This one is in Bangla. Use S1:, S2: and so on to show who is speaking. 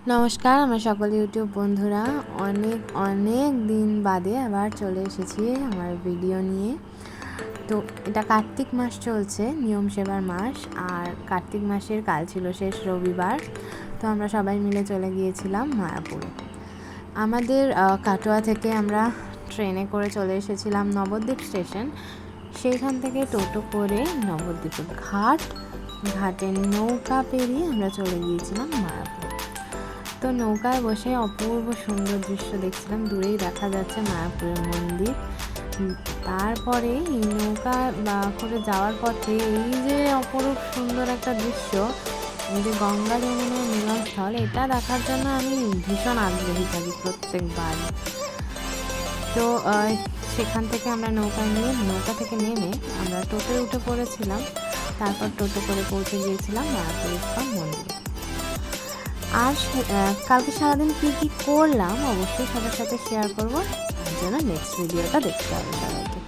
S1: নমস্কার আমার সকল ইউটিউব বন্ধুরা, অনেক অনেক দিন বাদে আবার চলে এসেছি আমার ভিডিও নিয়ে। তো এটা কার্তিক মাস চলছে, নিয়ম সেবার মাস, আর কার্তিক মাসের কাল ছিল শেষ রবিবার। তো আমরা সবাই মিলে চলে গিয়েছিলাম মায়াপুরে। আমাদের কাটোয়া থেকে আমরা ট্রেনে করে চলে এসেছিলাম নবদ্বীপ স্টেশন। সেইখান থেকে টোটো করে নবদ্বীপের ঘাটে নৌকা পেরিয়ে আমরা চলে গিয়েছিলাম মায়াপুর। তো নৌকায় বসে অপূর্ব সুন্দর দৃশ্য দেখছিলাম, দূরেই দেখা যাচ্ছে মায়াপুরের মন্দির। তারপরে এই নৌকা করে যাওয়ার পথে এই যে অপরূপ সুন্দর একটা দৃশ্য, এই যে গঙ্গা যমুনার মিলনস্থল, এটা দেখার জন্য আমি ভীষণ আগ্রহী থাকি প্রত্যেকবার। তো সেখান থেকে আমরা নৌকা থেকে নেমে আমরা টোটোয় উঠে পড়েছিলাম। তারপর টোটো করে পৌঁছে গিয়েছিলাম মায়াপুর ইস্কন মন্দিরে। আর কালকে সারাদিন কী করলাম অবশ্যই সবার সাথে শেয়ার করবো, তার জন্য নেক্সট ভিডিওটা দেখতে হবে সবাইকে।